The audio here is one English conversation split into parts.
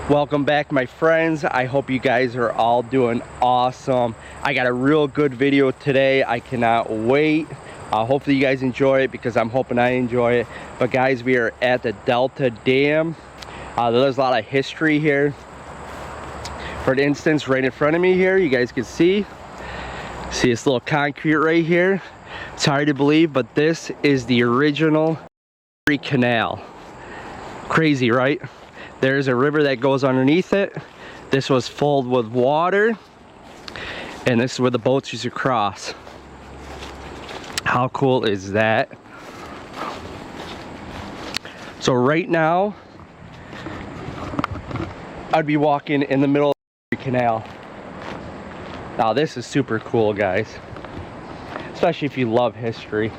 Welcome back, my friends. I hope you guys are all doing awesome. I got a real good video today. I cannot wait. Hopefully you guys enjoy it because I'm hoping I enjoy it. But guys, we are at the Delta Dam. There's a lot of history here. For instance, right in front of me here, you guys can see this little concrete right here. It's hard to believe, but this is the original canal. Crazy, right? There's a river that goes underneath it. This was filled with water, and this is where the boats used to cross. How cool is that? So right now, I'd be walking in the middle of the canal. Now this is super cool, guys, especially if you love history.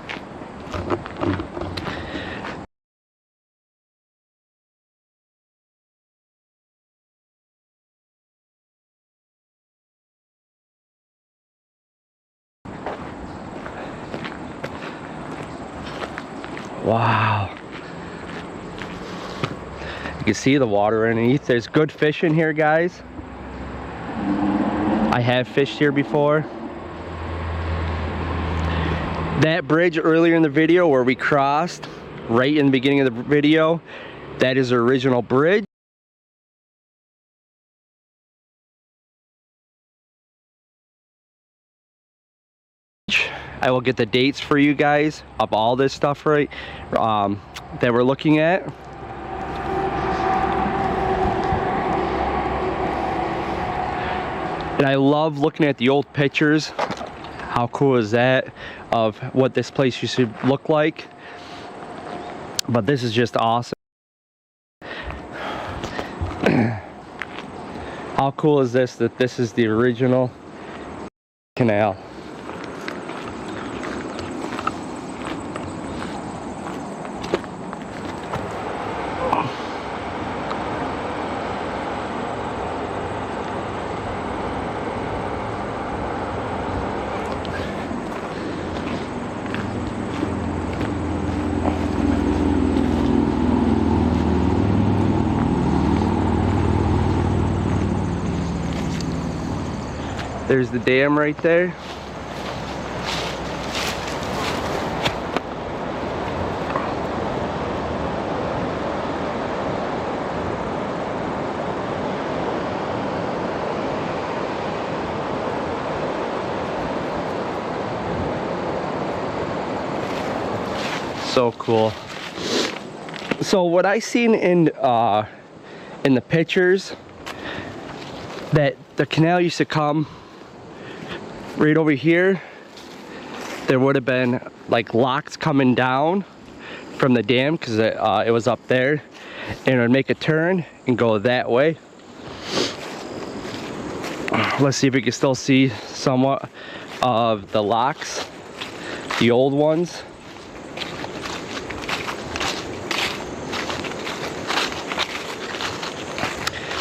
Wow. You can see the water underneath. There's good fish in here, guys. I have fished here before. That bridge earlier in the video where we crossed, right in the beginning of the video, that is the original bridge. I will get the dates for you guys of all this stuff, right, that we're looking at. And I love looking at the old pictures. How cool is that of what this place used to look like? But this is just awesome. How cool is this, that this is the original canal? There's the dam right there. So cool. So what I seen in the pictures, that the canal used to come right over here. There would have been like locks coming down from the dam because it was up there, and it would make a turn and go that way. Let's see if we can still see somewhat of the locks, the old ones.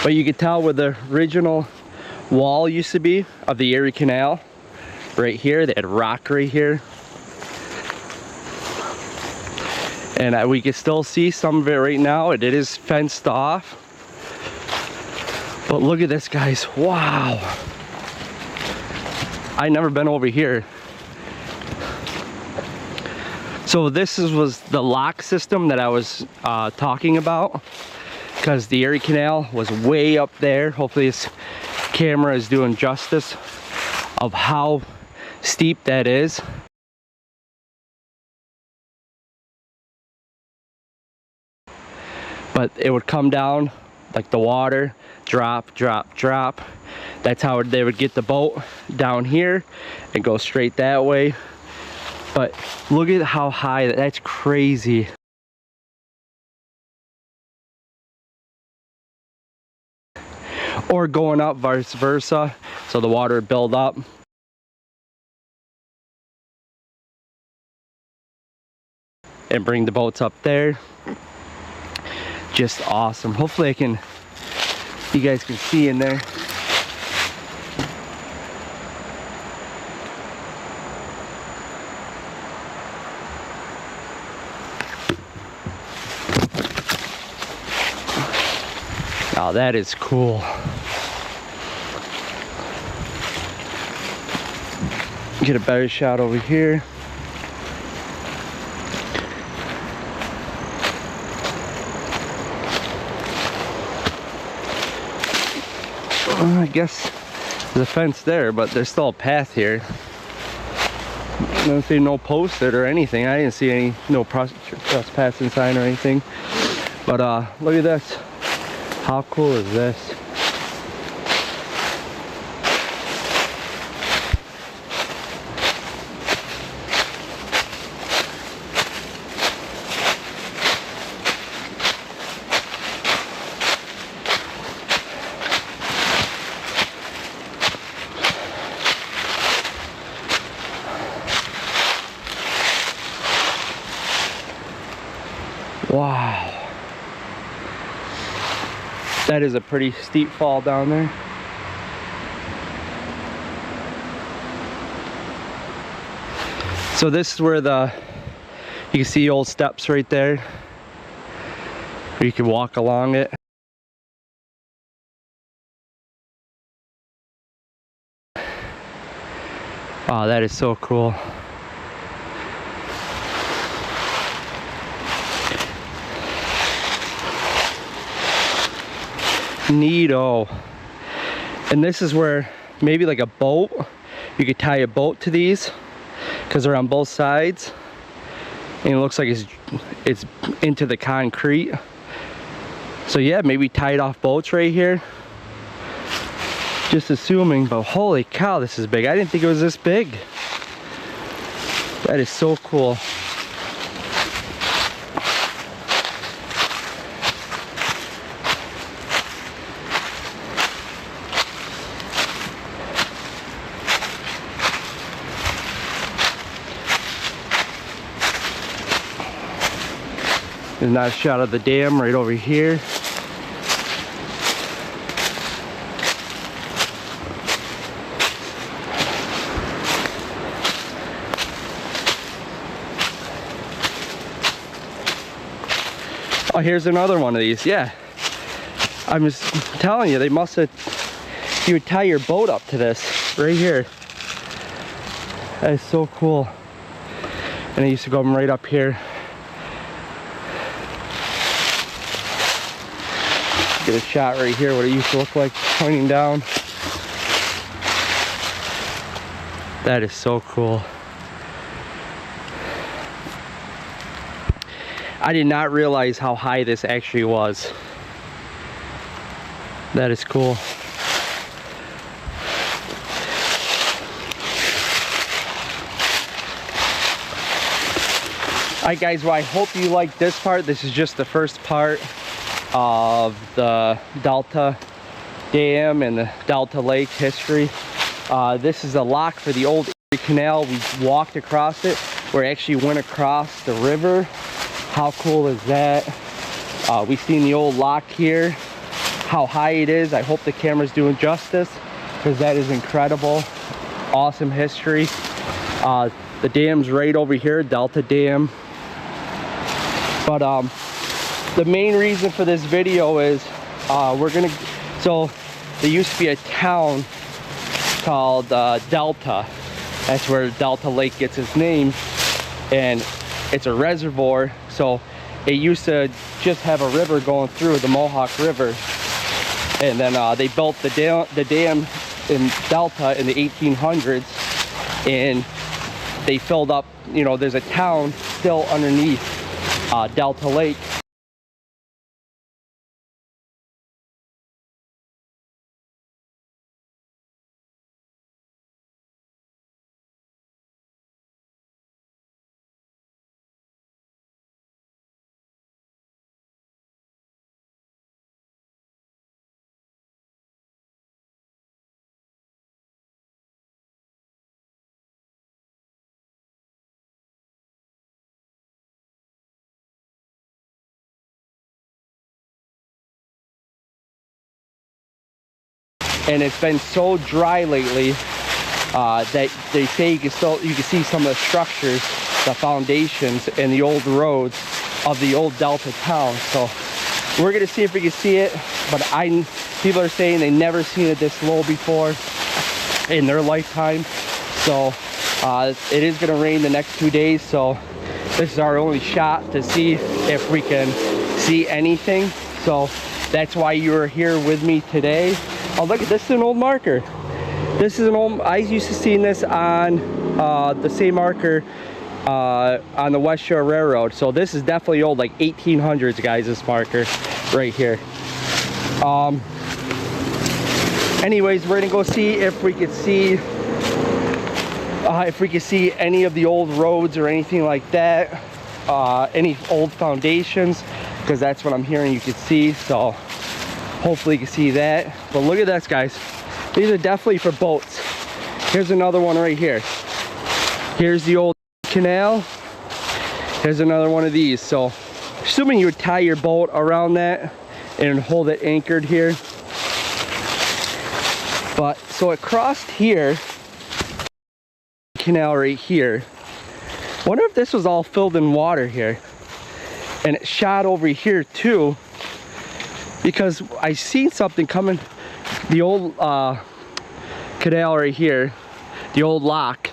But you can tell where the original wall used to be of the Erie Canal. Right here, they had rock right here. And we can still see some of it right now. It is fenced off. But look at this, guys. Wow. I never been over here. So this was the lock system that I was talking about, because the Erie Canal was way up there. Hopefully this camera is doing justice of how steep that is. But it would come down like the water, drop, drop, drop. That's how they would get the boat down here and go straight that way. But look at how high, that's crazy. Or going up vice versa, so the water would build up. And bring the boats up there. Just awesome. Hopefully you guys can see in there. Wow, that is cool. Get a better shot over here. I guess there's a fence there, but there's still a path here. I don't see no posted or anything. I didn't see any trespassing sign or anything. But look at this. How cool is this? Wow. That is a pretty steep fall down there. So this is where you can see old steps right there. You can walk along it. Wow, that is so cool. Neato. And this is where maybe like a boat, you could tie a boat to these because they're on both sides, and it looks like it's into the concrete. So yeah, maybe tied off boats right here, just assuming. But holy cow, this is big. I didn't think it was this big. That is so cool. There's a nice shot of the dam right over here. Oh, here's another one of these. Yeah, I'm just telling you, they must have, you would tie your boat up to this right here. That is so cool. And I used to go right up here. Get a shot right here, what it used to look like pointing down. That is so cool. I did not realize how high this actually was. That is cool. Alright guys, well I hope you liked this part. This is just the first part of the Delta Dam and the Delta Lake history. This is a lock for the old canal. We walked across it. We actually went across the river. How cool is that? We've seen the old lock here, how high it is. I hope the camera's doing justice, because that is incredible. Awesome history. The dam's right over here, Delta Dam. But the main reason for this video is so there used to be a town called Delta. That's where Delta Lake gets its name, and it's a reservoir. So it used to just have a river going through, the Mohawk River, and then they built the dam in Delta in the 1800s, and they filled up, you know, there's a town still underneath Delta Lake. And it's been so dry lately that they say you can see some of the structures, the foundations, and the old roads of the old Delta town. So We're gonna see if we can see it, but people are saying they never seen it this low before in their lifetime. So it is gonna rain the next 2 days, so this is our only shot to see if we can see anything. So that's why you are here with me today. Oh, look, this is an old marker. This is an old, I used to see this on the same marker on the West Shore Railroad. So this is definitely old, like 1800s, guys, this marker right here. Anyways, we're gonna go see if we could see any of the old roads or anything like that, any old foundations, because that's what I'm hearing you could see. So hopefully you can see that. But look at this, guys. These are definitely for boats. Here's another one right here. Here's the old canal. Here's another one of these. So assuming you would tie your boat around that and hold it anchored here. But so it crossed here, canal right here. Wonder if this was all filled in water here, and it shot over here too, because I seen something coming. The old canal right here, the old lock,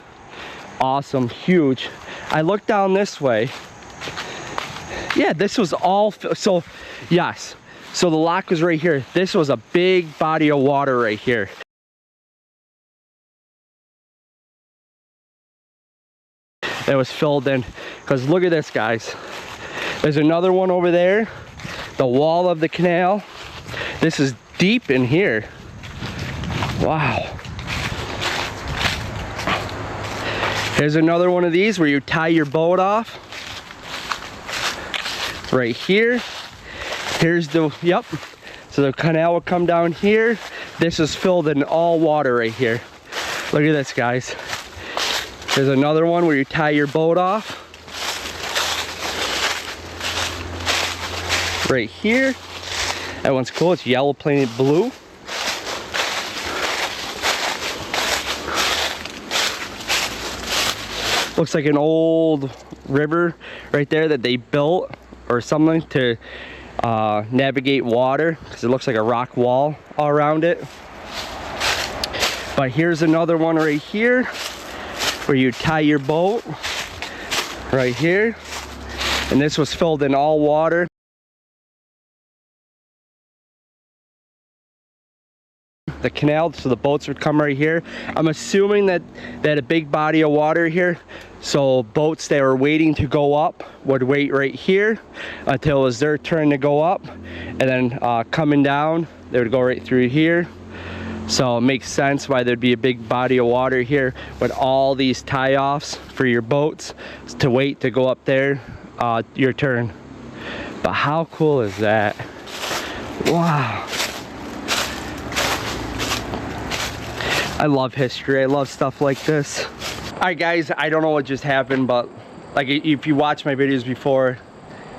awesome, huge. I looked down this way. Yeah, this was all so yes, so the lock was right here. This was a big body of water right here. That was filled in, because look at this, guys. There's another one over there, the wall of the canal. This is deep in here. Wow. Here's another one of these where you tie your boat off right here. Here's the, yep, so the canal will come down here. This is filled in all water right here. Look at this, guys. There's another one where you tie your boat off. Right here. That one's cool. It's yellow painted blue. Looks like an old river right there that they built or something to navigate water, because it looks like a rock wall all around it. But here's another one right here where you tie your boat right here, and this was filled in all water. The canal, so the boats would come right here. I'm assuming that a big body of water here, so boats that were waiting to go up would wait right here until it was their turn to go up, and then coming down they would go right through here. So it makes sense why there'd be a big body of water here with all these tie-offs for your boats to wait to go up there, your turn. But how cool is that? Wow. I love history. I love stuff like this. All right, guys, I don't know what just happened, but like if you watch my videos before,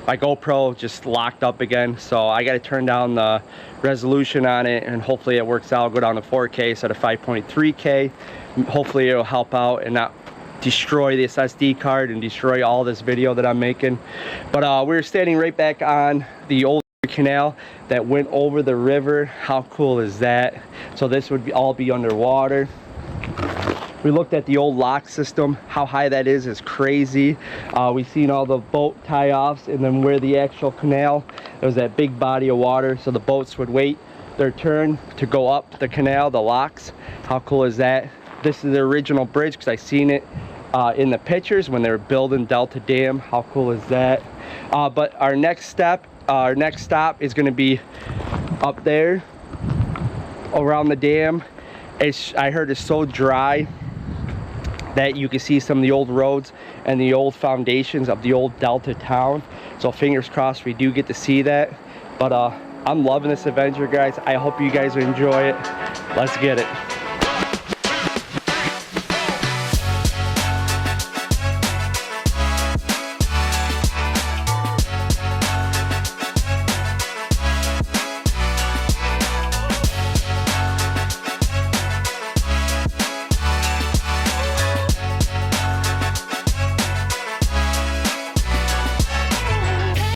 my GoPro just locked up again, so I got to turn down the resolution on it, and hopefully it works out. I'll go down to 4K instead of 5.3K. Hopefully it'll help out and not destroy this SD card and destroy all this video that I'm making. But we're standing right back on the old canal that went over the river. How cool is that? So this would all be underwater. We looked at the old lock system. How high that is crazy. We've seen all the boat tie-offs, and then where the actual canal, there was that big body of water, so the boats would wait their turn to go up the canal, the locks. How cool is that? This is the original bridge, because I seen it in the pictures when they were building Delta Dam. How cool is that? But our next stop is going to be up there around the dam. I heard it's so dry that you can see some of the old roads and the old foundations of the old Delta town. So fingers crossed we do get to see that. But I'm loving this adventure, guys. I hope you guys enjoy it. Let's get it.